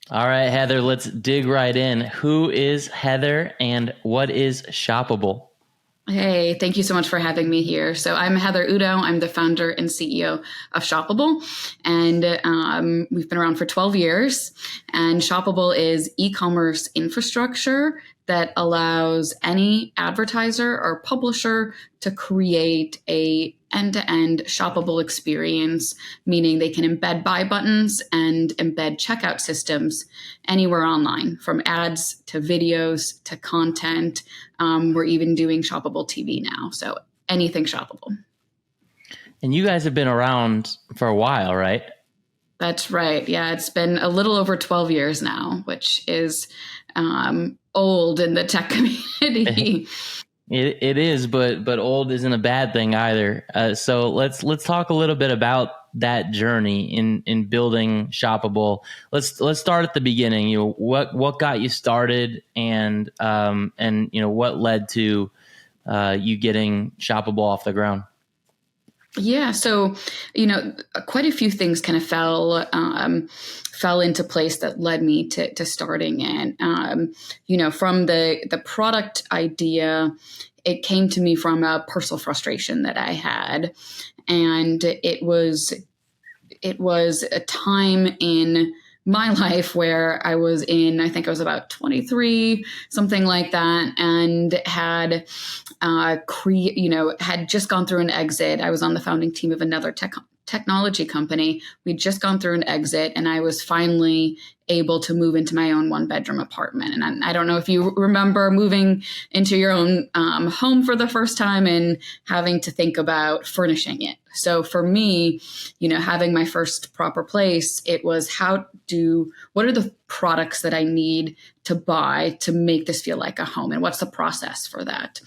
All right, Heather, let's dig right in. Who is Heather and what is Shoppable? Hey, thank you so much for having me here. So I'm Heather Udo. I'm the founder and CEO of Shoppable, and we've been around for 12 years. And Shoppable is e-commerce infrastructure that allows any advertiser or publisher to create a end-to-end shoppable experience, meaning they can embed buy buttons and embed checkout systems anywhere online, from ads to videos to content. We're even doing shoppable TV now. So anything shoppable. And you guys have been around for a while, right? That's right. Yeah, it's been a little over 12 years now, which is old in the tech community. It is, but old isn't a bad thing either. So let's talk a little bit about that journey in building Shoppable. Let's start at the beginning. What got you started, and what led to you getting Shoppable off the ground. Yeah, so quite a few things kind of fell into place that led me to starting it. From the product idea, it came to me from a personal frustration that I had, and it was a time in my life where I think I was about 23, something like that, and had had just gone through an exit. I was on the founding team of another technology company. We'd just gone through an exit, and I was finally able to move into my own one-bedroom apartment. And I don't know if you remember moving into your own home for the first time and having to think about furnishing it. So for me, having my first proper place, it was what are the products that I need to buy to make this feel like a home, and what's the process for that?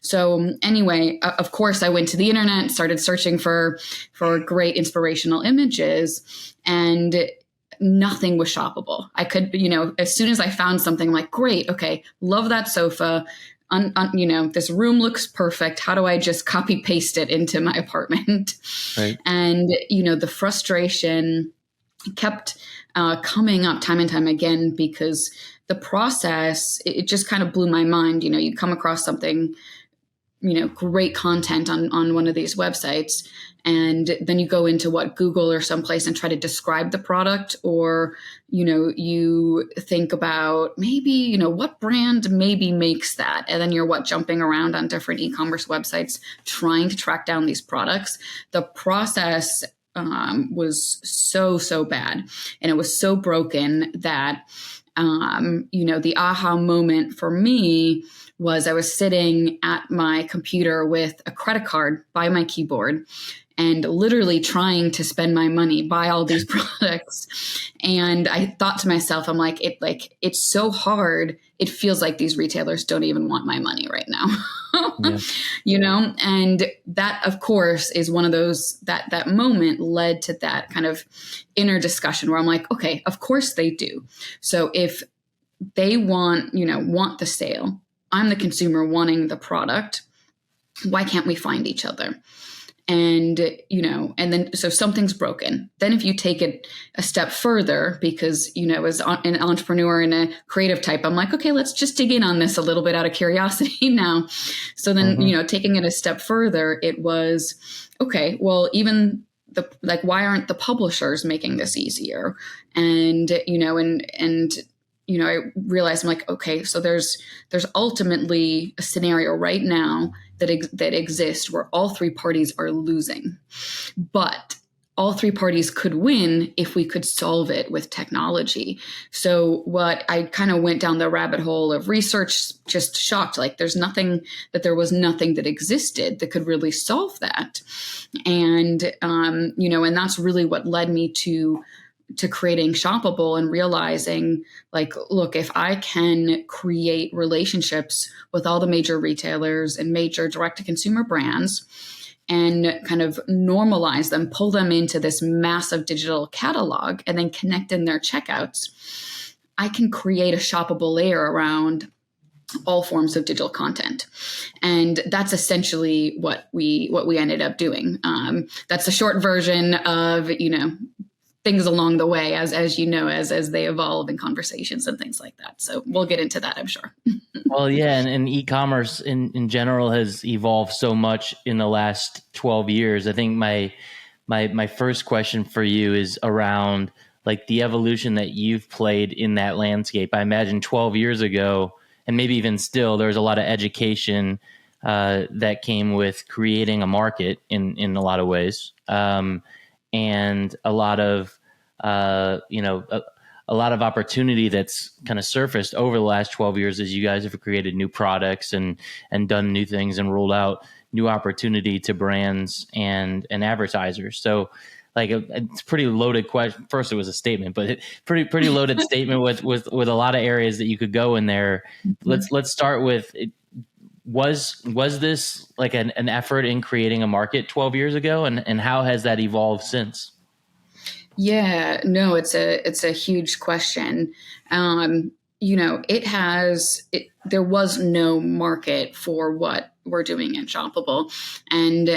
So anyway, of course, I went to the internet, started searching for great inspirational images, and nothing was shoppable. I could, as soon as I found something, I'm like, great, okay, love that sofa. This room looks perfect. How do I just copy paste it into my apartment? Right. And, the frustration kept coming up time and time again, because the process, it just kind of blew my mind. You come across something, great content on one of these websites, and then you go into Google or someplace and try to describe the product, or, you think about maybe, what brand maybe makes that. And then you're jumping around on different e-commerce websites, trying to track down these products. The process was so bad, and it was so broken that, the aha moment for me was I was sitting at my computer with a credit card by my keyboard and literally trying to spend my money, buy all these products. And I thought to myself, I'm like, it's so hard. It feels like these retailers don't even want my money right now. Yeah. And that, of course, is one of those, that moment led to that kind of inner discussion where I'm like, okay, of course they do. So if they want the sale, I'm the consumer wanting the product, why can't we find each other? And, and then, so something's broken. Then if you take it a step further, because, as an entrepreneur and a creative type, I'm like, okay, let's just dig in on this a little bit out of curiosity now. So then, taking it a step further, it was, okay, well, even why aren't the publishers making this easier? And, I realized, I'm like, okay, so there's ultimately a scenario right now that exists where all three parties are losing, but all three parties could win if we could solve it with technology. So what I kind of went down the rabbit hole of research, just shocked, like there was nothing that existed that could really solve that. And, and that's really what led me to creating Shoppable and realizing, like, look, if I can create relationships with all the major retailers and major direct-to-consumer brands and kind of normalize them, pull them into this massive digital catalog, and then connect in their checkouts, I can create a shoppable layer around all forms of digital content. And that's essentially what we ended up doing. That's the short version of, things along the way, as you know, as they evolve in conversations and things like that. So we'll get into that, I'm sure. Well, yeah, and e-commerce in general has evolved so much in the last 12 years. I think my first question for you is around like the evolution that you've played in that landscape. I imagine 12 years ago, and maybe even still, there's a lot of education that came with creating a market in a lot of ways, and a lot of a lot of opportunity that's kind of surfaced over the last 12 years as you guys have created new products and done new things and rolled out new opportunity to brands and advertisers. So like it's a pretty loaded question. First, it was a statement, but pretty loaded statement with a lot of areas that you could go in there. Let's start with it. Was this like an effort in creating a market 12 years ago, and how has that evolved since? Yeah, no, it's a huge question. There was no market for what we're doing at Shoppable. And,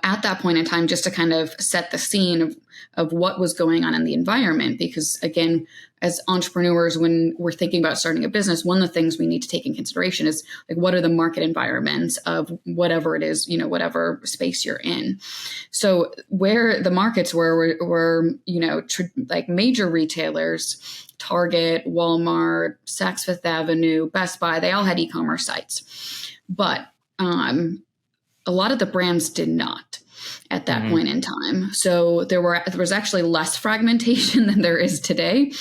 at that point in time, just to kind of set the scene of what was going on in the environment, because again, as entrepreneurs, when we're thinking about starting a business, one of the things we need to take in consideration is like, what are the market environments of whatever it is, whatever space you're in. So where the markets were like major retailers, Target, Walmart, Saks Fifth Avenue, Best Buy, they all had e-commerce sites. But a lot of the brands did not at that point in time. So there was actually less fragmentation than there is today.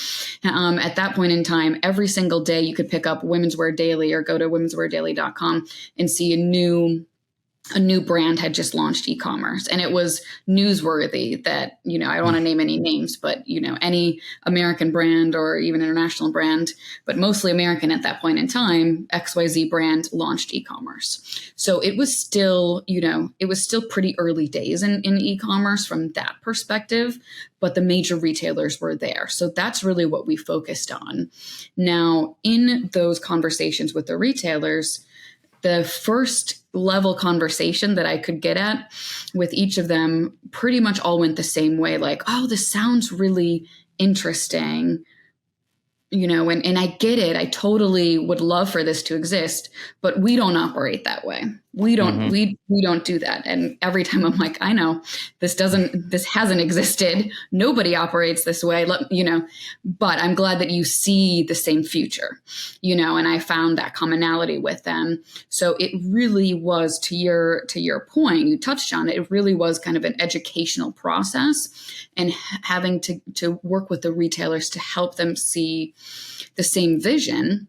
At that point in time, every single day you could pick up Women's Wear Daily or go to womensweardaily.com and see a new brand had just launched e-commerce, and it was newsworthy that, I don't want to name any names, but, any American brand or even international brand, but mostly American at that point in time, XYZ brand launched e-commerce. So it was still, pretty early days in e-commerce from that perspective, but the major retailers were there. So that's really what we focused on. Now, in those conversations with the retailers, the first level conversation that I could get at with each of them pretty much all went the same way. Like, oh, this sounds really interesting, and I get it. I totally would love for this to exist, but we don't operate that way. We don't, we don't do that. And every time I'm like, I know this hasn't existed. Nobody operates this way, but I'm glad that you see the same future, and I found that commonality with them. So it really was, to your point, you touched on it. It really was kind of an educational process, and having to work with the retailers to help them see the same vision,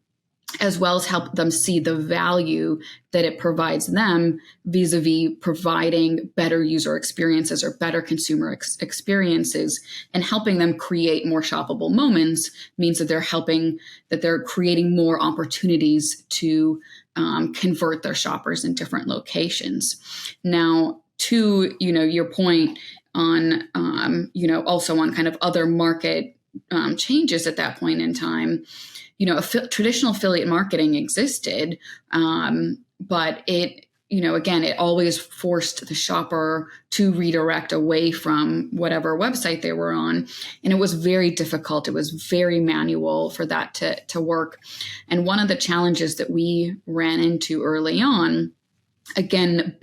as well as help them see the value that it provides them vis-a-vis providing better user experiences or better consumer experiences, and helping them create more shoppable moments means that they're creating more opportunities to convert their shoppers in different locations. Now, to, your point on, also on kind of other market changes at that point in time, traditional affiliate marketing existed, but it, again, it always forced the shopper to redirect away from whatever website they were on. And it was very difficult. It was very manual for that to work. And one of the challenges that we ran into early on, again,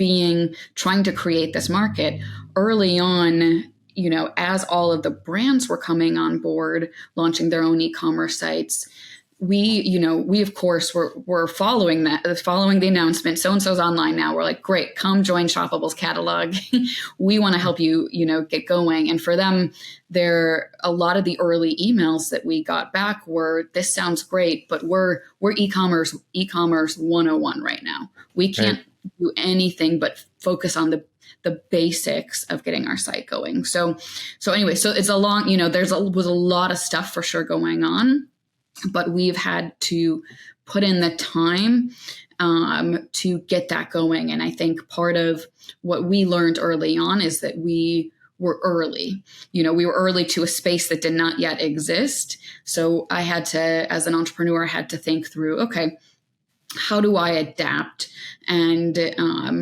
trying to create this market early on, as all of the brands were coming on board, launching their own e-commerce sites, we of course were following the announcement. So-and-so's online now. We're like, great, come join Shoppable's catalog. We want to help you, get going. And for them, a lot of the early emails that we got back were, this sounds great, but we're e-commerce 101 right now. We can't do anything but focus on the basics of getting our site going. So anyway, so it's a long, was a lot of stuff for sure going on, but we've had to put in the time to get that going. And I think part of what we learned early on is that we were early. We were early to a space that did not yet exist. So I had to, as an entrepreneur, had to think through, okay, how do I adapt and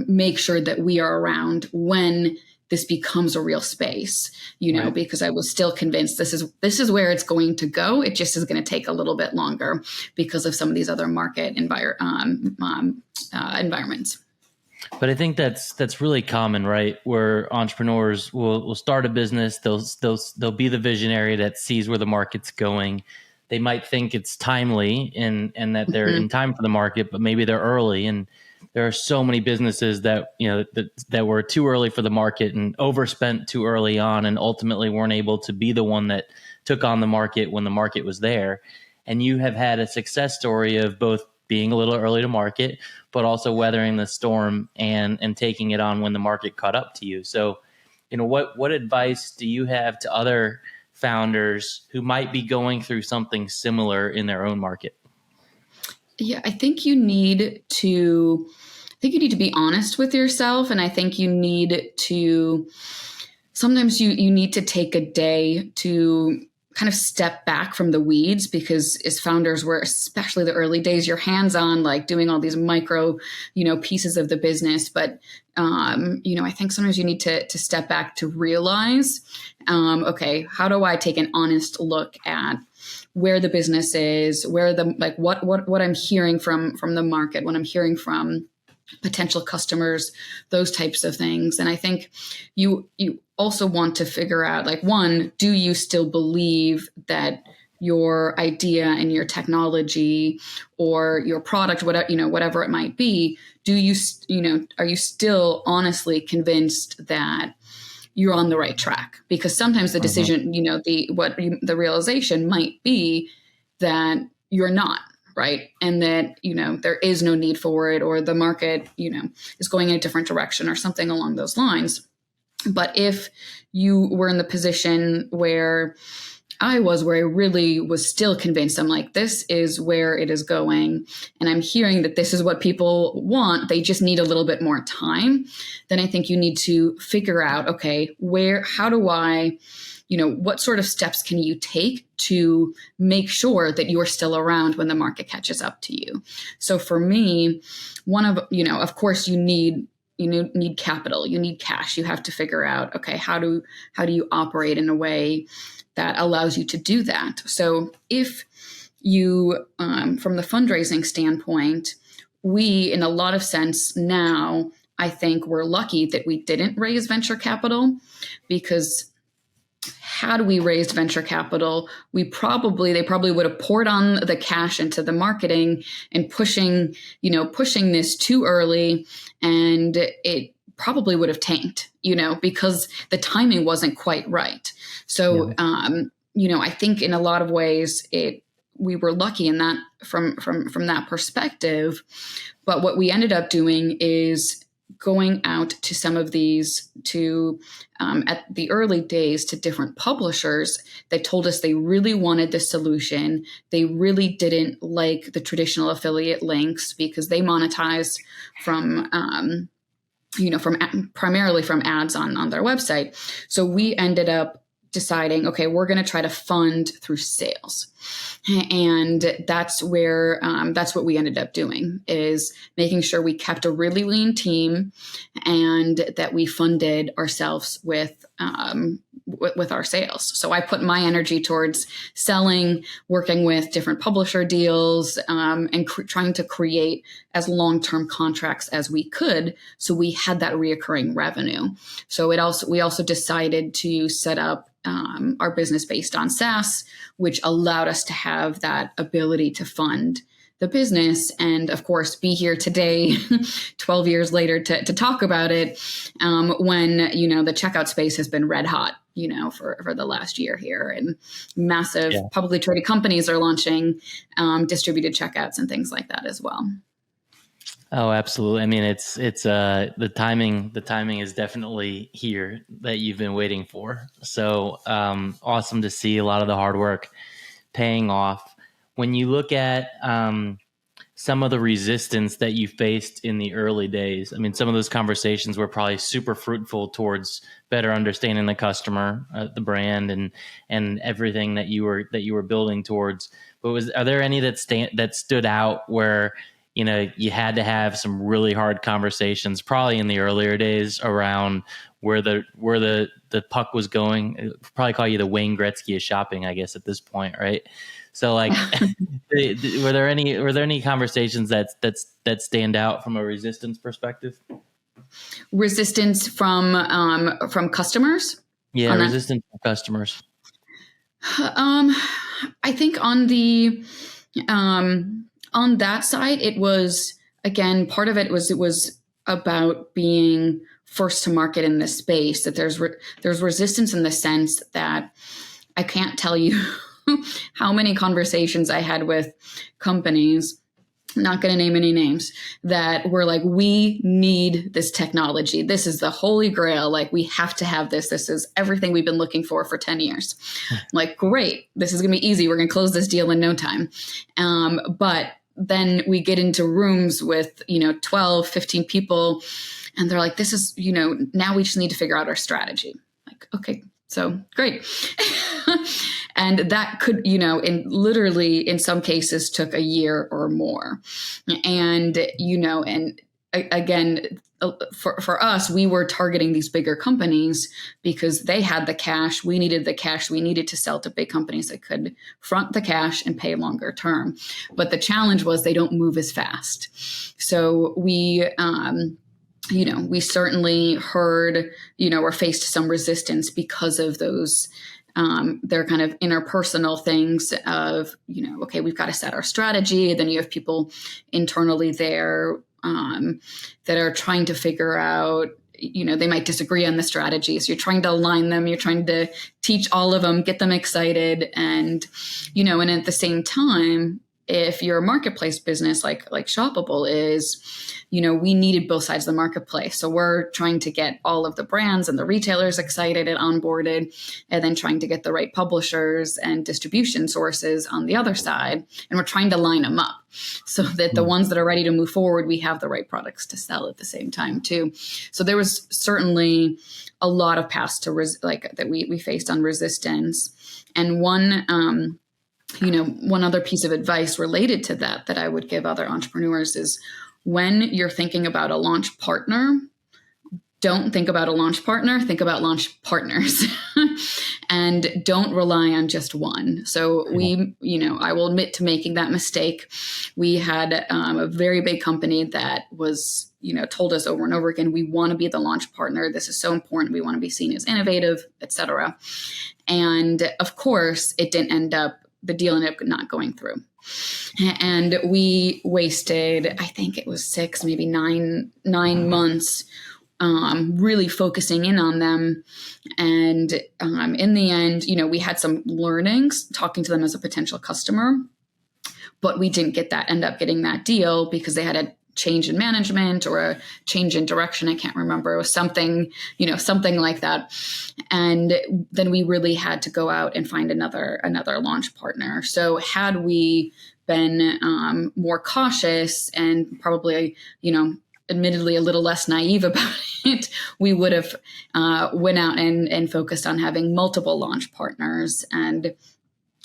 make sure that we are around when this becomes a real space, Right. because I was still convinced this is where it's going to go. It just is going to take a little bit longer because of some of these other market environments. But I think that's really common, right? Where entrepreneurs will start a business, they'll be the visionary that sees where the market's going. They might think it's timely and that they're in time for the market, but maybe they're early. And there are so many businesses that that were too early for the market and overspent too early on, and ultimately weren't able to be the one that took on the market when the market was there. And you have had a success story of both being a little early to market, but also weathering the storm and taking it on when the market caught up to you. So, what advice do you have to other founders who might be going through something similar in their own market? Yeah, I think you need to be honest with yourself, and I think you need to sometimes you need to take a day to kind of step back from the weeds, because as founders, we're, especially the early days, you're hands-on, like doing all these micro, pieces of the business. But, I think sometimes you need to step back to realize, okay, how do I take an honest look at where the business is, where what I'm hearing from the market, what I'm hearing from potential customers, those types of things. And I think you also want to figure out, like, one, do you still believe that your idea and your technology or your product, whatever it might be, are you still honestly convinced that you're on the right track? Because sometimes the decision, the realization might be that you're not, right? And that, there is no need for it, or the market, is going in a different direction or something along those lines. But if you were in the position where I was, where I really was still convinced, I'm like, this is where it is going, and I'm hearing that this is what people want, they just need a little bit more time, then I think you need to figure out, okay, how do I, what sort of steps can you take to make sure that you're still around when the market catches up to you? So for me, of course, you need capital, you need cash. You have to figure out, okay, how do you operate in a way that allows you to do that? So if you, from the fundraising standpoint, we, in a lot of sense now, I think we're lucky that we didn't raise venture capital, because had we raised venture capital, they probably would have poured on the cash into the marketing and pushing this too early, and it probably would have tanked, because the timing wasn't quite right. So, I think in a lot of ways we were lucky in that from that perspective. But what we ended up doing is going out to some of these at the early days to different publishers that told us they really wanted this solution. They really didn't like the traditional affiliate links because they monetize from primarily from ads on their website. So we ended up deciding, okay, we're going to try to fund through sales. And that's what we ended up doing, is making sure we kept a really lean team and that we funded ourselves with our sales. So I put my energy towards selling, working with different publisher deals, and trying to create as long-term contracts as we could, so we had that reoccurring revenue. So we also decided to set up our business based on SaaS, which allowed us to have that ability to fund the business, and of course be here today 12 years later to talk about it, when the checkout space has been red hot for the last year here, and massive publicly traded companies are launching distributed checkouts and things like that as well. Oh, absolutely. I mean, it's the timing is definitely here that you've been waiting for. So awesome to see a lot of the hard work paying off. When you look at some of the resistance that you faced in the early days, I mean, some of those conversations were probably super fruitful towards better understanding the customer, the brand, and everything that you were building towards. But are there any that stood out where you had to have some really hard conversations, probably in the earlier days, around where the puck was going. I'd probably call you the Wayne Gretzky of shopping, I guess, at this point, right? So like, were there any conversations that stand out from a resistance perspective? Resistance from customers? Yeah, resistance from customers. I think on the on that side, it was, again, part of it was about being first to market in this space. That there's resistance in the sense that I can't tell you how many conversations I had with companies, not going to name any names, that were like, we need this technology. This is the holy grail. Like, we have to have this. This is everything we've been looking for 10 years. Like, great. This is going to be easy. We're going to close this deal in no time. But then we get into rooms with, 12, 15 people, and they're like, this is, now we just need to figure out our strategy. Like, okay, so great. And that could, in some cases took a year or more. And, and again, for us, we were targeting these bigger companies because they had the cash. We needed the cash. We needed to sell to big companies that could front the cash and pay longer term. But the challenge was they don't move as fast. So we certainly heard, or faced some resistance because of those, their kind of interpersonal things of, okay, we've got to set our strategy. Then you have people internally there that are trying to figure out, they might disagree on the strategy. So you're trying to align them. You're trying to teach all of them, get them excited. And, and at the same time, if you're a marketplace business like Shoppable is, we needed both sides of the marketplace. So we're trying to get all of the brands and the retailers excited and onboarded, and then trying to get the right publishers and distribution sources on the other side. And we're trying to line them up so that the ones that are ready to move forward, we have the right products to sell at the same time too. So there was certainly a lot of paths to that we faced on resistance. And one other piece of advice related to that I would give other entrepreneurs is, when you're thinking about a launch partner, don't think about a launch partner, think about launch partners. And don't rely on just one. So I will admit to making that mistake. We had a very big company that was, told us over and over again, we want to be the launch partner. This is so important. We want to be seen as innovative, et cetera. And of course, the deal ended up not going through. And we wasted, I think it was 6, maybe 9 months really focusing in on them. And in the end, we had some learnings talking to them as a potential customer, but we didn't end up getting that deal because they had a change in management or a change in direction. I can't remember. It was something like that. And then we really had to go out and find another launch partner. So had we been more cautious and probably, admittedly a little less naive about it, we would have went out and focused on having multiple launch partners. And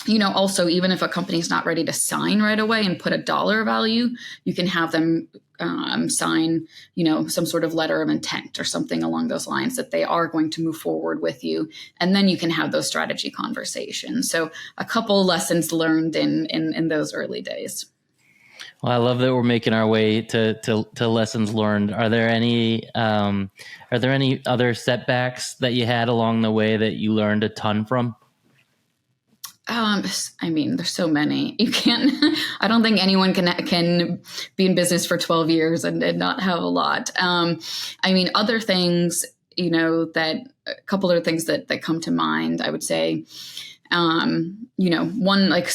also, even if a company's not ready to sign right away and put a dollar value, you can have them sign, some sort of letter of intent or something along those lines that they are going to move forward with you. And then you can have those strategy conversations. So a couple lessons learned in those early days. Well, I love that we're making our way to lessons learned. Are there any other setbacks that you had along the way that you learned a ton from? There's so many. You can't. I don't think anyone can be in business for 12 years and not have a lot. Other things, that a couple other things that come to mind. I would say, one like a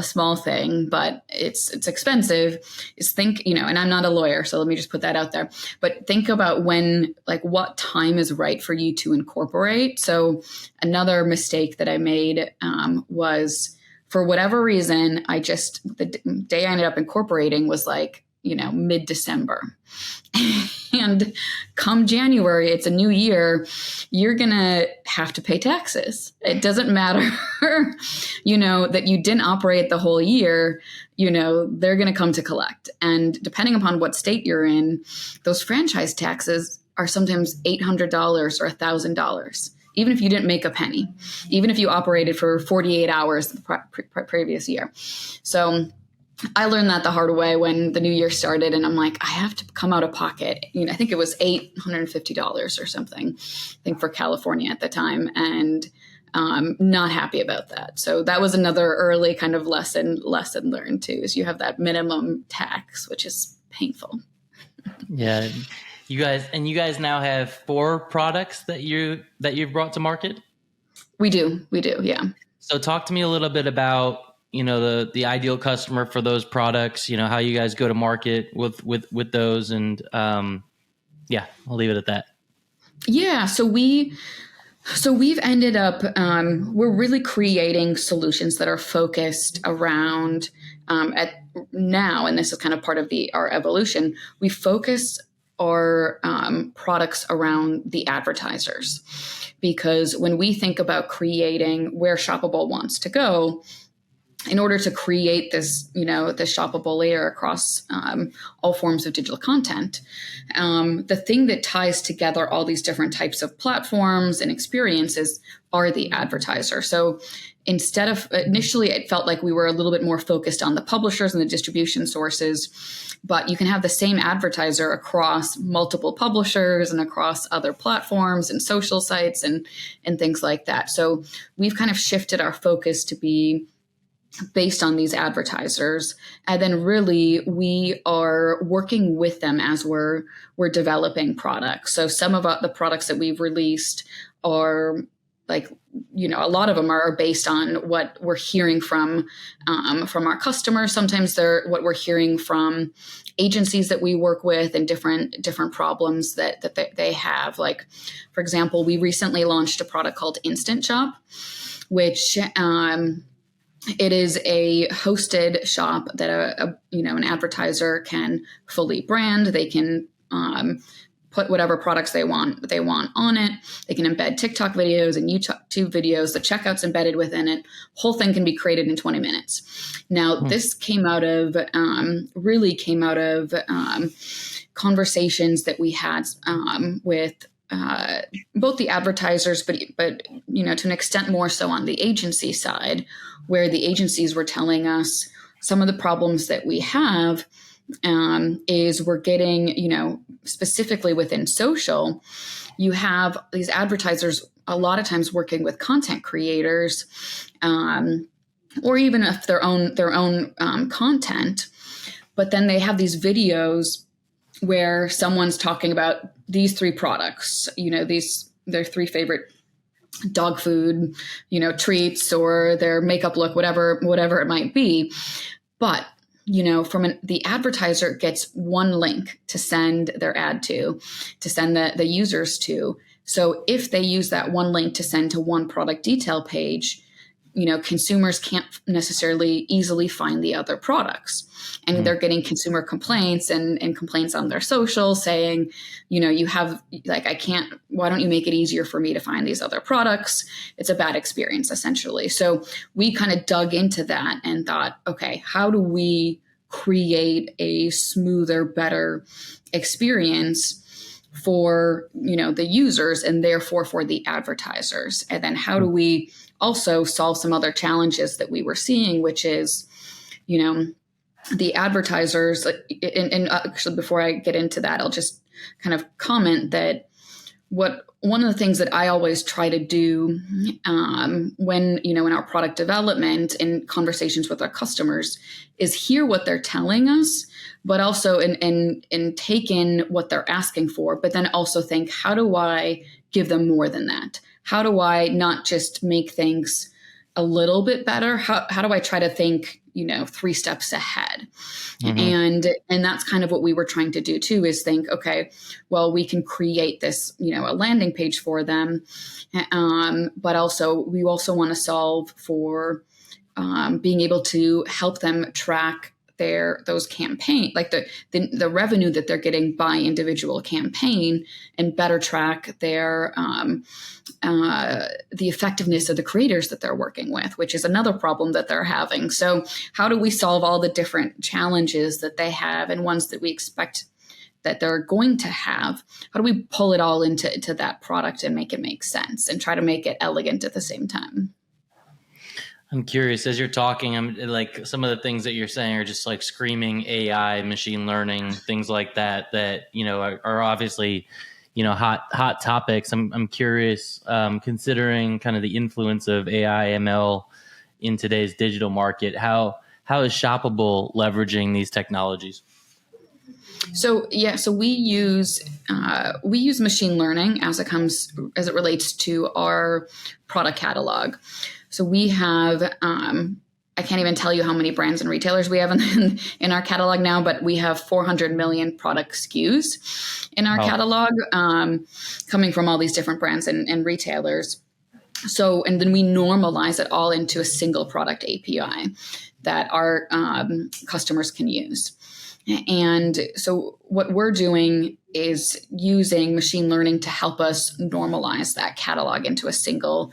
small thing, but it's expensive, is think, and I'm not a lawyer, so let me just put that out there, but think about what time is right for you to incorporate. So another mistake that I made was, for whatever reason, the day I ended up incorporating was like, mid-December. And come January, it's a new year, you're going to have to pay taxes. It doesn't matter, that you didn't operate the whole year, they're going to come to collect. And depending upon what state you're in, those franchise taxes are sometimes $800 or $1,000, even if you didn't make a penny, even if you operated for 48 hours the previous year. So I learned that the hard way when the new year started, and I'm like, I have to come out of pocket. I think it was $850 or something, I think, for California at the time, and not happy about that. So that was another early kind of lesson learned too, is you have that minimum tax, which is painful. Yeah. You guys now have 4 products that you've brought to market? We do. Yeah. So talk to me a little bit about, the ideal customer for those products, how you guys go to market with those. And I'll leave it at that. Yeah. So we've ended up, we're really creating solutions that are focused around, and this is kind of part of our evolution, we focused our products around the advertisers, because when we think about creating where Shoppable wants to go, in order to create this, this shoppable layer across all forms of digital content, the thing that ties together all these different types of platforms and experiences are the advertiser. So instead of initially, it felt like we were a little bit more focused on the publishers and the distribution sources, but you can have the same advertiser across multiple publishers and across other platforms and social sites and things like that. So we've kind of shifted our focus to be based on these advertisers. And then really we are working with them as we're developing products. So some of the products that we've released are a lot of them are based on what we're hearing from our customers. Sometimes they're what we're hearing from agencies that we work with and different problems that they have. Like, for example, we recently launched a product called Instant Shop, which, it is a hosted shop that an advertiser can fully brand. They can put whatever products they want on it. They can embed TikTok videos and YouTube videos. The checkout's embedded within it. Whole thing can be created in 20 minutes. Now, this came out of conversations that we had with both the advertisers, but to an extent more so on the agency side, where the agencies were telling us some of the problems that we have is we're getting, specifically within social, you have these advertisers a lot of times working with content creators, or even if their own content, but then they have these videos where someone's talking about these 3 products, their 3 favorite dog food, treats, or their makeup look, whatever it might be. But, the advertiser gets one link to send their ad to send the users to. So if they use that one link to send to one product detail page, consumers can't necessarily easily find the other products. And they're getting consumer complaints and complaints on their social saying, you have why don't you make it easier for me to find these other products? It's a bad experience, essentially. So we kind of dug into that and thought, okay, how do we create a smoother, better experience for, the users and therefore for the advertisers? And then how do we also solve some other challenges that we were seeing, which is, the advertisers, and actually before I get into that, I'll just kind of comment that one of the things that I always try to do when, in our product development and conversations with our customers is hear what they're telling us, but also and take in what they're asking for, but then also think, how do I give them more than that? How do I not just make things a little bit better? How do I try to think, 3 steps ahead? Mm-hmm. And that's kind of what we were trying to do too, is think, okay, well, we can create this, a landing page for them. But also we also want to solve for being able to help them track those campaign, like the revenue that they're getting by individual campaign, and better track their the effectiveness of the creators that they're working with, which is another problem that they're having. So how do we solve all the different challenges that they have and ones that we expect that they're going to have? How do we pull it all into that product and make it make sense and try to make it elegant at the same time? I'm curious, as you're talking, I'm like, some of the things that you're saying are just like screaming AI, machine learning, things like that, are obviously, hot topics. I'm curious, considering kind of the influence of AI, ML in today's digital market, how is Shoppable leveraging these technologies? So we use machine learning as it relates to our product catalog. So we have, I can't even tell you how many brands and retailers we have in our catalog now, but we have 400 million product SKUs in our catalog, coming from all these different brands and retailers. So, and then we normalize it all into a single product API that our customers can use. And so what we're doing is using machine learning to help us normalize that catalog into a single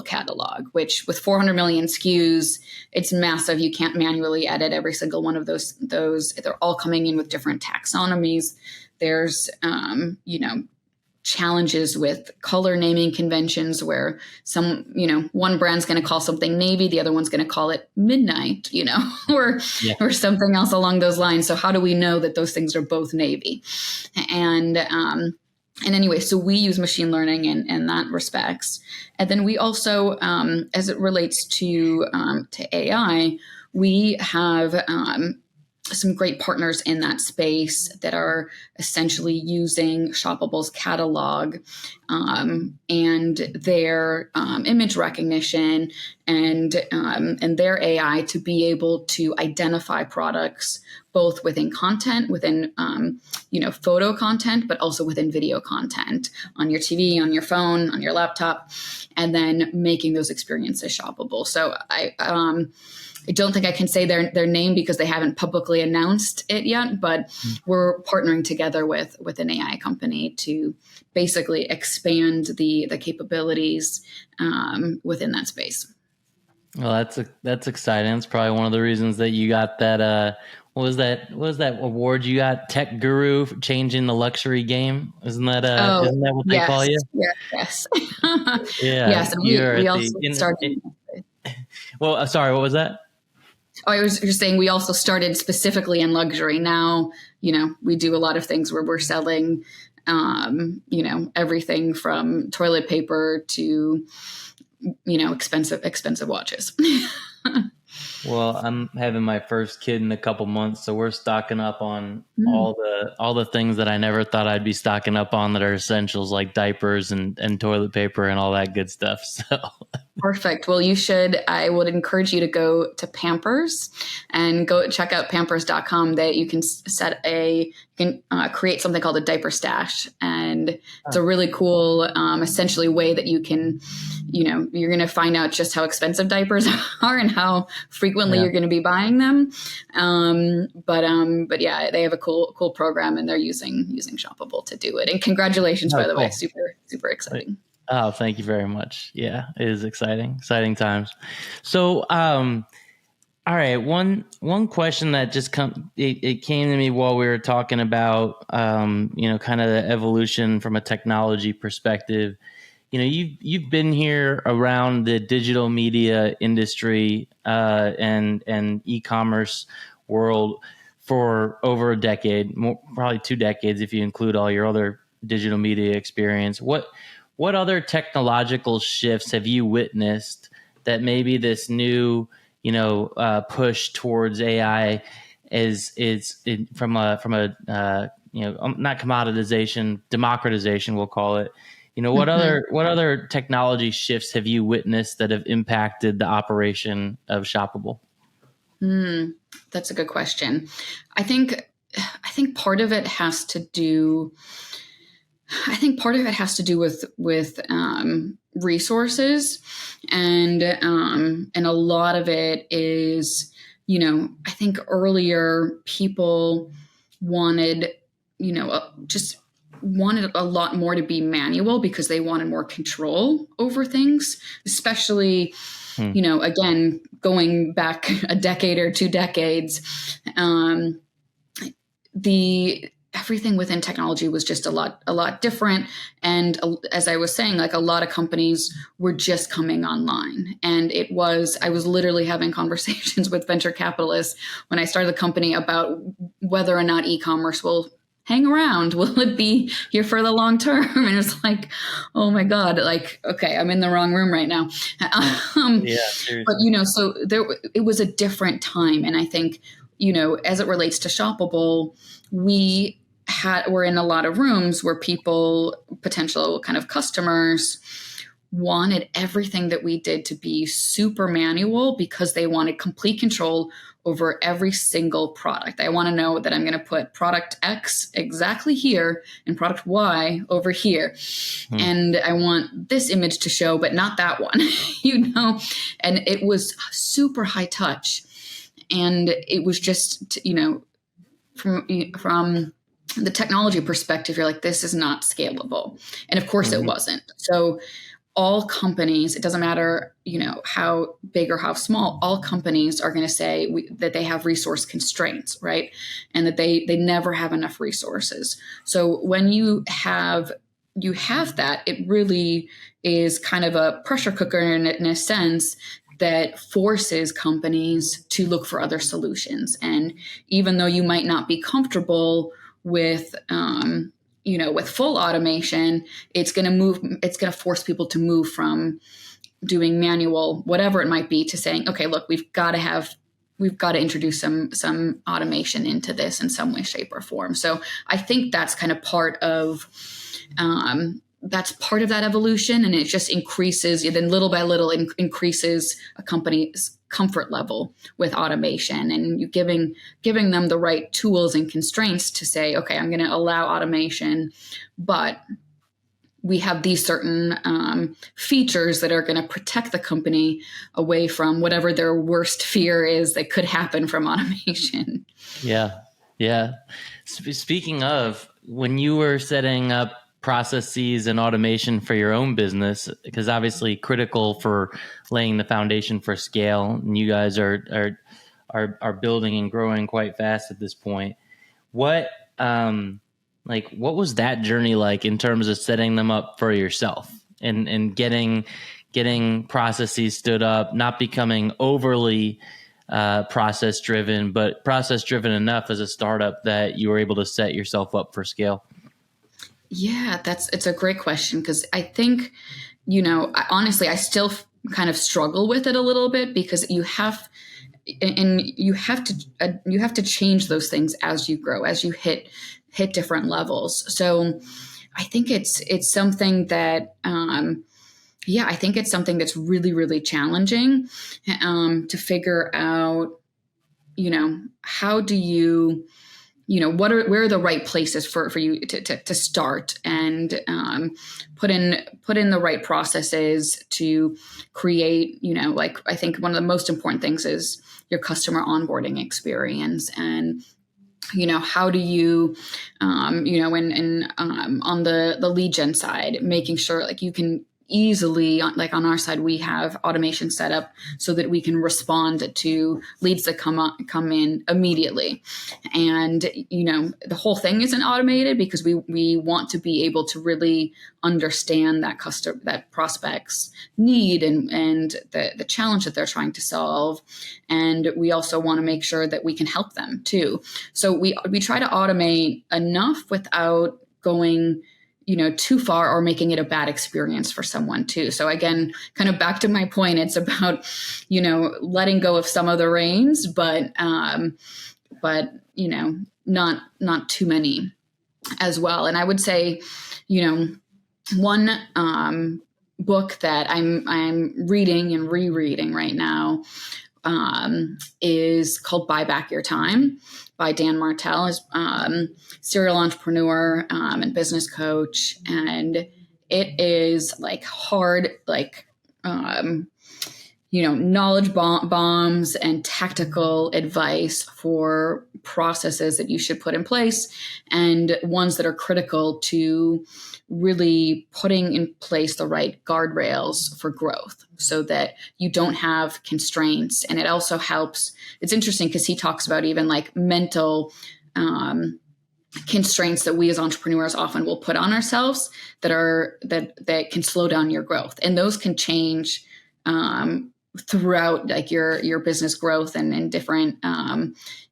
catalog, which with 400 million SKUs, it's massive. You can't manually edit every single one of those. They're all coming in with different taxonomies. There's, challenges with color naming conventions where one brand's going to call something navy, the other one's going to call it midnight, or something else along those lines. So how do we know that those things are both navy? And anyway, so we use machine learning in that respects. And then we also, as it relates to AI, we have some great partners in that space that are essentially using Shoppable's catalog and their image recognition and their AI to be able to identify products both within content, within photo content, but also within video content on your TV, on your phone, on your laptop, and then making those experiences shoppable. So I don't think I can say their name because they haven't publicly announced it yet, but we're partnering together with an AI company to basically expand the capabilities within that space. Well, that's exciting. It's probably one of the reasons that you got that. What was that award you got? Tech Guru for changing the luxury game. Isn't that what they call you? Yes. Yeah. Yes. And we also started. Well, sorry. What was that? Oh, I was just saying we also started specifically in luxury. Now, we do a lot of things where we're selling, everything from toilet paper to, expensive watches. Well, I'm having my first kid in a couple months, so we're stocking up on all the things that I never thought I'd be stocking up on that are essentials, like diapers and toilet paper and all that good stuff. So perfect. Well, I would encourage you to go to Pampers and go check out pampers.com. That you can create something called a diaper stash. And it's a really cool, essentially way that you can, you're going to find out just how expensive diapers are and how frequently you're going to be buying them. But yeah, they have a cool program and they're using Shoppable to do it. And congratulations, by the way, super, super exciting. Oh, thank you very much. Yeah, it is exciting times. So, all right, one question that just it came to me while we were talking about, kind of the evolution from a technology perspective. You've been here around the digital media industry and e-commerce world for over a decade, probably 2 decades if you include all your other digital media experience. What other technological shifts have you witnessed that maybe this new, push towards AI is from a not commoditization, democratization, we'll call it. What other technology shifts have you witnessed that have impacted the operation of Shoppable? That's a good question. I think part of it has to do. with resources, and a lot of it is I think earlier people wanted, just wanted a lot more to be manual because they wanted more control over things, especially, again, going back a decade or 2 decades, the everything within technology was just a lot different. And as I was saying, like a lot of companies were just coming online. And I was literally having conversations with venture capitalists when I started the company about whether or not e-commerce will hang around. Will it be here for the long term? And it's like, oh my God, like, okay, I'm in the wrong room right now. Yeah, seriously. But, so it was a different time. And I think, as it relates to Shoppable, we're in a lot of rooms where potential kind of customers wanted everything that we did to be super manual because they wanted complete control over every single product. I want to know that I'm going to put product X exactly here and product Y over here. And I want this image to show, but not that one, and it was super high touch. And it was just, from the technology perspective, you're like, this is not scalable. And of course it wasn't. So all companies, it doesn't matter, how big or how small, all companies are going to say that they have resource constraints, right? And that they never have enough resources. So when you have that, it really is kind of a pressure cooker in a sense that forces companies to look for other solutions. And even though you might not be comfortable with, with full automation, it's going to force people to move from doing manual, whatever it might be, to saying, okay, look, we've got to introduce some automation into this in some way, shape, or form. So I think that's kind of part of that evolution, and it just increases, then little by little increases a company's comfort level with automation, and you giving them the right tools and constraints to say, okay, I'm going to allow automation, but we have these certain features that are going to protect the company away from whatever their worst fear is that could happen from automation. Yeah. Speaking of, when you were setting up processes and automation for your own business, because obviously critical for laying the foundation for scale, and you guys are building and growing quite fast at this point. What was that journey like in terms of setting them up for yourself and getting processes stood up, not becoming overly process driven, but process driven enough as a startup that you were able to set yourself up for scale? Yeah, it's a great question, because I think, honestly, I still kind of struggle with it a little bit, because you have to change those things as you grow, as you hit different levels. So I think it's something that, I think it's something that's really, really challenging to figure out, how do you, where are the right places for you to start and put in the right processes to create, I think one of the most important things is your customer onboarding experience. And how do you, on the lead gen side, making sure like you can easily, like on our side, we have automation set up so that we can respond to leads that come in immediately. And, the whole thing isn't automated because we want to be able to really understand that prospect's need and the challenge that they're trying to solve. And we also want to make sure that we can help them too. So we try to automate enough without going too far or making it a bad experience for someone too. So again, kind of back to my point, it's about, letting go of some of the reins, but not too many as well. And I would say, one book that I'm reading and rereading right now is called Buy Back Your Time by Dan Martell, is serial entrepreneur and business coach. And it is like hard, like knowledge bombs and tactical advice for processes that you should put in place, and ones that are critical to really putting in place the right guardrails for growth so that you don't have constraints. And it also helps. It's interesting because he talks about even like mental constraints that we as entrepreneurs often will put on ourselves that can slow down your growth. And those can change throughout like your business growth and different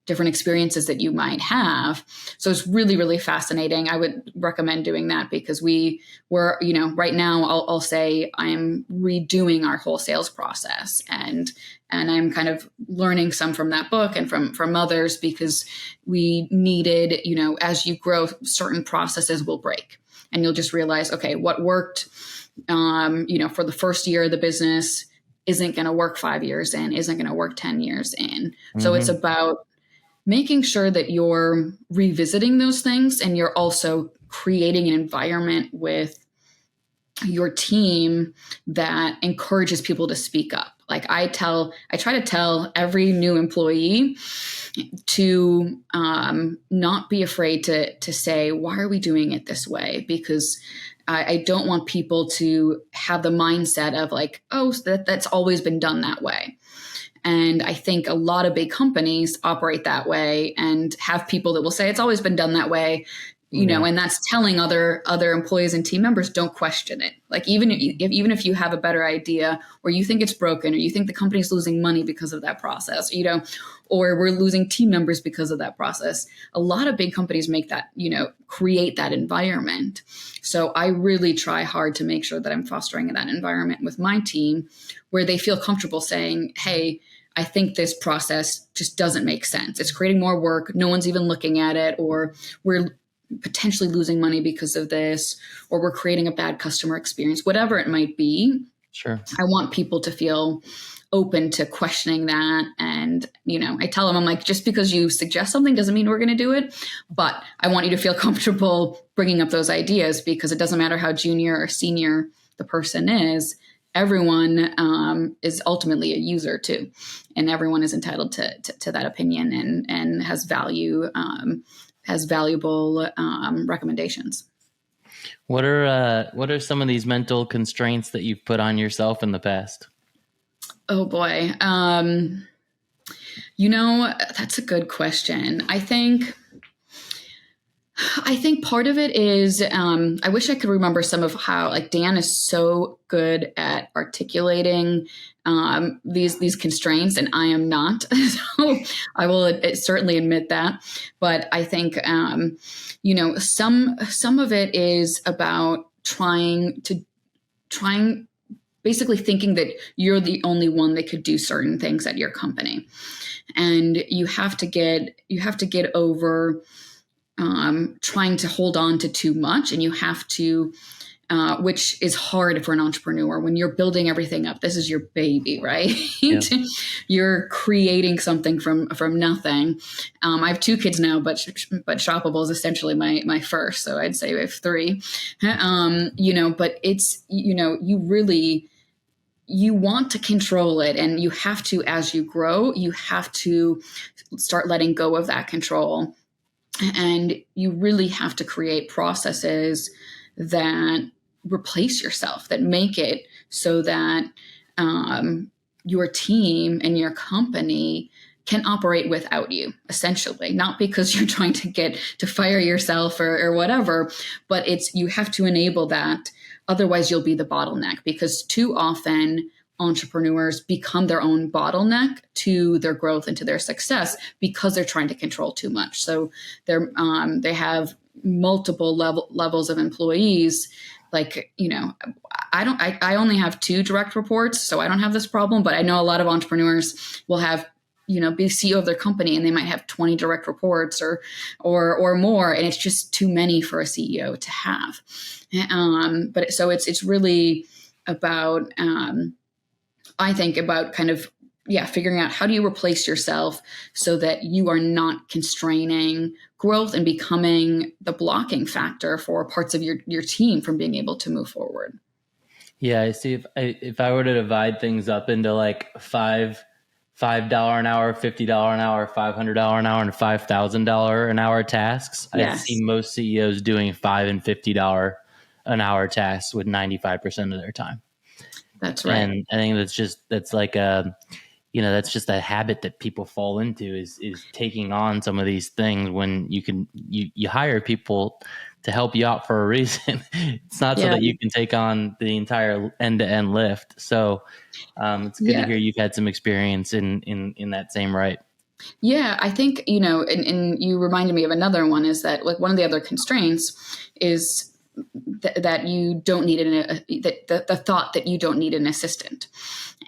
experiences that you might have. So it's really, really fascinating. I would recommend doing that because we're, right now I'll say I'm redoing our whole sales process, and I'm kind of learning some from that book and from others, because we needed, as you grow, certain processes will break, and you'll just realize, okay, what worked, for the first year of the business isn't going to work 5 years in, isn't going to work 10 years in. Mm-hmm. So it's about making sure that you're revisiting those things, and you're also creating an environment with your team that encourages people to speak up. Like I try to tell every new employee to not be afraid to say, why are we doing it this way? Because I don't want people to have the mindset of like, oh, that's always been done that way. And I think a lot of big companies operate that way and have people that will say it's always been done that way, and that's telling other employees and team members, don't question it. Like even if you have a better idea, or you think it's broken, or you think the company's losing money because of that process, or we're losing team members because of that process. A lot of big companies make that, create that environment. So I really try hard to make sure that I'm fostering that environment with my team where they feel comfortable saying, hey, I think this process just doesn't make sense. It's creating more work. No one's even looking at it, or we're potentially losing money because of this, or we're creating a bad customer experience, whatever it might be. Sure. I want people to feel open to questioning that. And, I tell them, I'm like, just because you suggest something doesn't mean we're going to do it, but I want you to feel comfortable bringing up those ideas, because it doesn't matter how junior or senior the person is. Everyone is ultimately a user too, and everyone is entitled to that opinion and has value, has valuable recommendations. What are some of these mental constraints that you've put on yourself in the past? Oh boy, that's a good question. I think part of it is I wish I could remember some of how, like, Dan is so good at articulating these constraints, and I am not. So I will certainly admit that. But I think some of it is about trying basically thinking that you're the only one that could do certain things at your company, and you have to get over trying to hold on to too much, and you have to, which is hard for an entrepreneur when you're building everything up. This is your baby, right? Yeah. You're creating something from nothing. I have 2 kids now, but Shoppable is essentially my first, so I'd say we have 3. But it's you want to control it, and you have to, as you grow, you have to start letting go of that control. And you really have to create processes that replace yourself, that make it so that your team and your company can operate without you, essentially. Not because you're trying to fire yourself or whatever, but you have to enable that. Otherwise, you'll be the bottleneck, because too often entrepreneurs become their own bottleneck to their growth and to their success because they're trying to control too much. So they have multiple levels of employees. Like, I only have 2 direct reports, so I don't have this problem, but I know a lot of entrepreneurs will have, be CEO of their company, and they might have 20 direct reports or more. And it's just too many for a CEO to have. But so it's really about, I think about kind of, figuring out how do you replace yourself so that you are not constraining growth and becoming the blocking factor for parts of your team from being able to move forward. Yeah, I see. If I were to divide things up into like $5 an hour, $50 an hour, $500 an hour, and $5,000 an hour tasks, I see Yes, most CEOs doing $5 and $50 an hour tasks with 95% of their time. that's right. And I think that's like a, that's just a habit that people fall into is taking on some of these things when you hire people to help you out for a reason. It's not so Yeah, that you can take on the entire end to end lift. So it's good to yeah. hear you've had some experience in that same right. Yeah, I think, and you reminded me of another one is that like one of the other constraints is that you don't need the thought that you don't need an assistant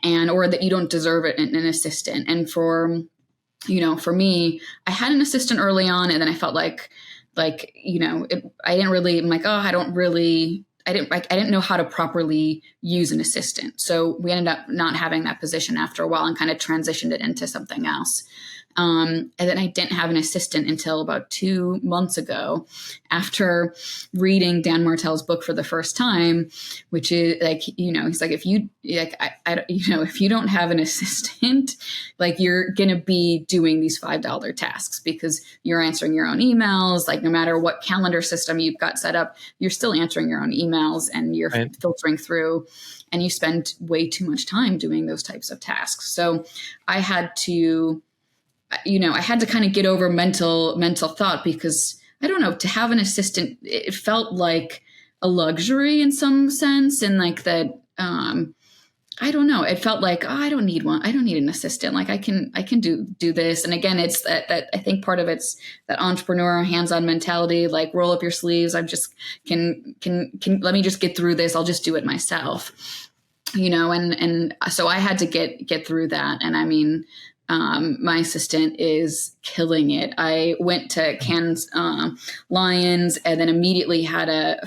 or that you don't deserve an assistant. And for me, I had an assistant early on and then I felt I didn't really, I'm like, oh, I didn't know how to properly use an assistant. So we ended up not having that position after a while and kind of transitioned it into something else. And then I didn't have an assistant until about 2 months ago after reading Dan Martell's book for the first time, which is like, he's like, if you if you don't have an assistant, like you're going to be doing these $5 tasks because you're answering your own emails. Like no matter what calendar system you've got set up, you're still answering your own emails and you're Right. filtering through and you spend way too much time doing those types of tasks. So I had to kind of get over mental thought because I don't know, to have an assistant, it felt like a luxury in some sense. And like that, I don't know. It felt like, oh, I don't need one. I don't need an assistant. Like I can do this. And again, it's that I think part of it's that entrepreneur hands-on mentality, like roll up your sleeves. I just can let me just get through this. I'll just do it myself, and so I had to get through that. And I mean, my assistant is killing it. I went to Cannes Lions and then immediately had a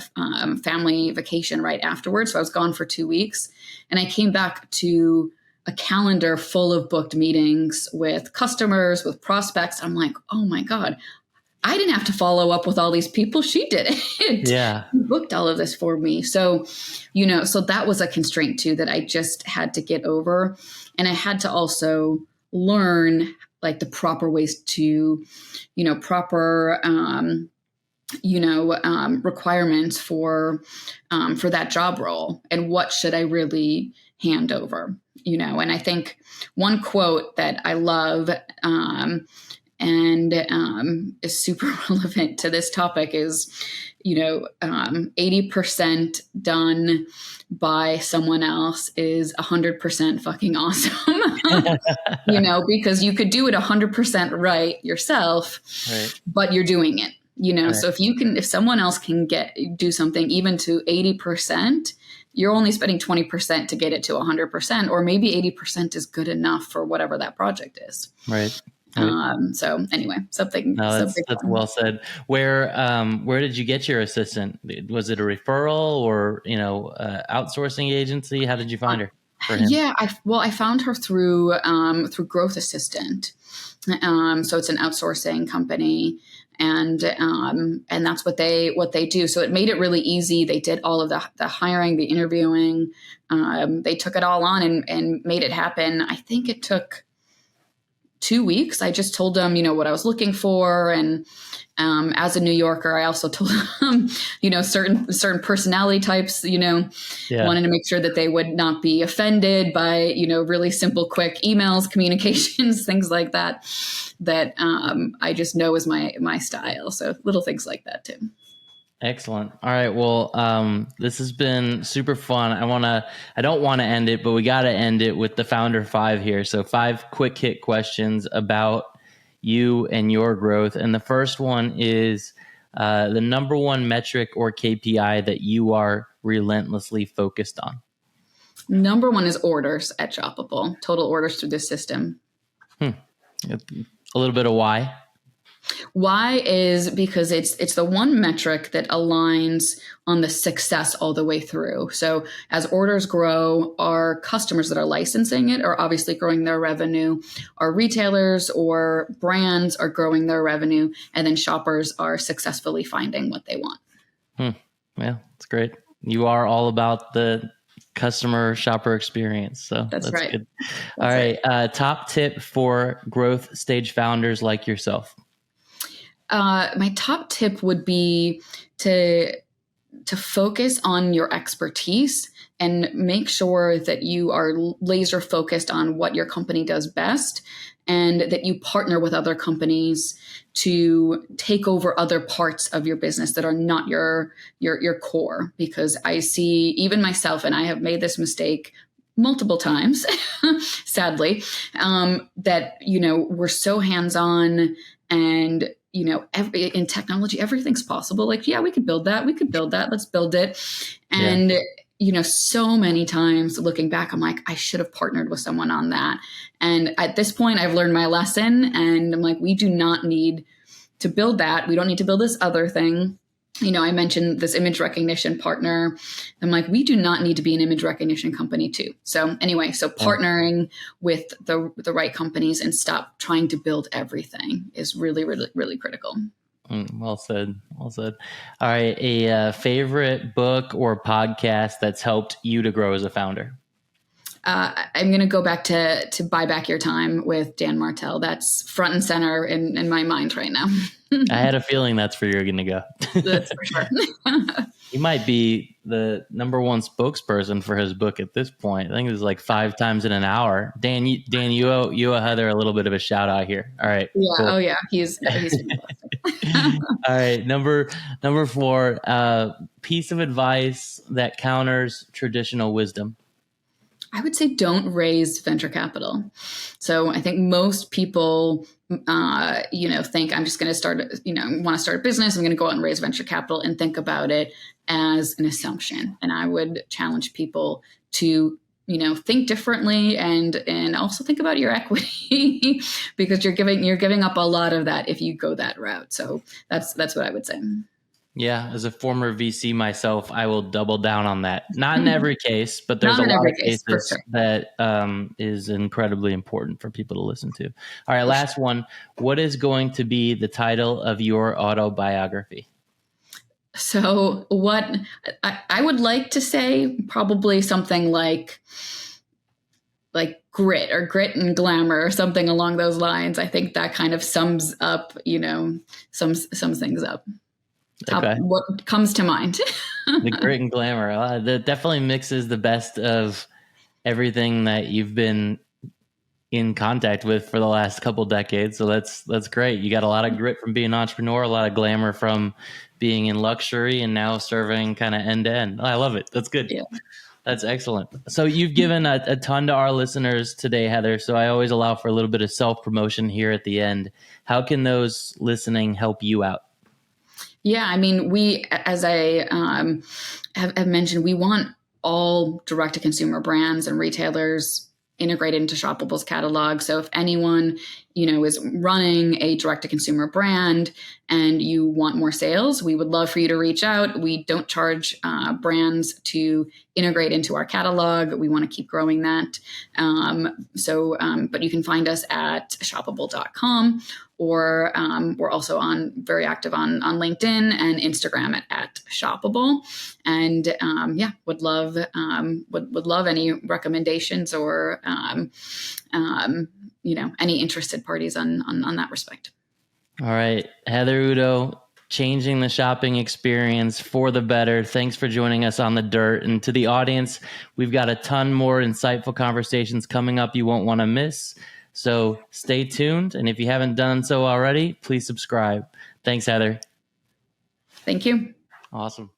family vacation right afterwards. So I was gone for 2 weeks. And I came back to a calendar full of booked meetings with customers, with prospects. I'm like, oh my God, I didn't have to follow up with all these people. She did it. Yeah. She booked all of this for me. So, so that was a constraint too that I just had to get over. And I had to also learn like the proper ways to, proper, requirements for that job role and what should I really hand over, and I think one quote that I love, and is super relevant to this topic is, 80% done by someone else is 100% fucking awesome. Because you could do it 100% right yourself, Right. but you're doing it, Right. so if someone else can do something even to 80%, you're only spending 20% to get it to 100%, or maybe 80% is good enough for whatever that project is. Right. Right. So anyway, something No, that's fun. well said. Where did you get your assistant? Was it a referral or outsourcing agency? How did you find her for him? Yeah, I found her through Growth Assistant. So it's an outsourcing company, and that's what they do. So it made it really easy. They did all of the hiring, the interviewing. They took it all on and made it happen. I think it took 2 weeks. I just told them, what I was looking for. And as a New Yorker, I also told them, certain personality types, Yeah. wanted to make sure that they would not be offended by, really simple, quick emails, communications, things like that I just know is my style. So little things like that too. Excellent. All right. Well, this has been super fun. I don't want to end it, but we got to end it with the Founder 5 here. So 5 quick hit questions about you and your growth. And the first one is the number one metric or KPI that you are relentlessly focused on. Number one is orders at Shoppable, total orders through this system. A little bit of why. Why is because it's the one metric that aligns on the success all the way through. So as orders grow, our customers that are licensing it are obviously growing their revenue. Our retailers or brands are growing their revenue, and then shoppers are successfully finding what they want. Well, it's great. You are all about the customer shopper experience. So That's that's right. good. All That's right. right. Top tip for growth stage founders like yourself. My top tip would be to focus on your expertise and make sure that you are laser focused on what your company does best, and that you partner with other companies to take over other parts of your business that are not your core. Because I see, even myself, and I have made this mistake multiple times, sadly, that we're so hands on, and in technology, everything's possible. Like, yeah, we could build that. We could build that. Let's build it. And, so many times looking back, I'm like, I should have partnered with someone on that. And at this point, I've learned my lesson, and I'm like, we do not need to build that. We don't need to build this other thing. I mentioned this image recognition partner. I'm like, we do not need to be an image recognition company too. So anyway, partnering with the right companies and stop trying to build everything is really, really, really critical. Well said. Well said. All right. A favorite book or podcast that's helped you to grow as a founder? I'm going to go back to Buy Back Your Time with Dan Martell. That's front and center in my mind right now. I had a feeling that's where you're going to go. That's for sure. He might be the number one spokesperson for his book at this point. I think it was like 5 times in an hour. Dan, you owe Heather a little bit of a shout out here. All right. Yeah. Cool. Oh yeah. He's fantastic. All right. Number 4, piece of advice that counters traditional wisdom. I would say don't raise venture capital. So I think most people, think I'm just going to start, want to start a business. I'm going to go out and raise venture capital, and think about it as an assumption. And I would challenge people to, think differently, and also think about your equity because you're giving up a lot of that if you go that route. So that's what I would say. Yeah, as a former VC myself, I will double down on that. Not in every case, but there's a lot of cases that is incredibly important for people to listen to. All right, last one. What is going to be the title of your autobiography? So what I would like to say, probably something like grit and glamour, or something along those lines. I think that kind of sums up, sums things up. Okay. What comes to mind? The grit and glamour. That definitely mixes the best of everything that you've been in contact with for the last couple decades. So that's great. You got a lot of grit from being an entrepreneur, a lot of glamour from being in luxury, and now serving kind of end to end. I love it. That's good. Yeah. That's excellent. So you've given a ton to our listeners today, Heather. So I always allow for a little bit of self-promotion here at the end. How can those listening help you out? Yeah, I mean, we, as I have mentioned, we want all direct-to-consumer brands and retailers integrated into Shoppable's catalog. So if anyone, is running a direct-to-consumer brand and you want more sales, we would love for you to reach out. We don't charge brands to integrate into our catalog. We want to keep growing that. But you can find us at shoppable.com, or we're also very active on LinkedIn and Instagram at Shoppable. And would love any recommendations or any interested parties on that respect. All right, Heather Udo, changing the shopping experience for the better. Thanks for joining us on The Dirt. And to the audience, we've got a ton more insightful conversations coming up you won't want to miss. So stay tuned. And if you haven't done so already, please subscribe. Thanks, Heather. Thank you. Awesome.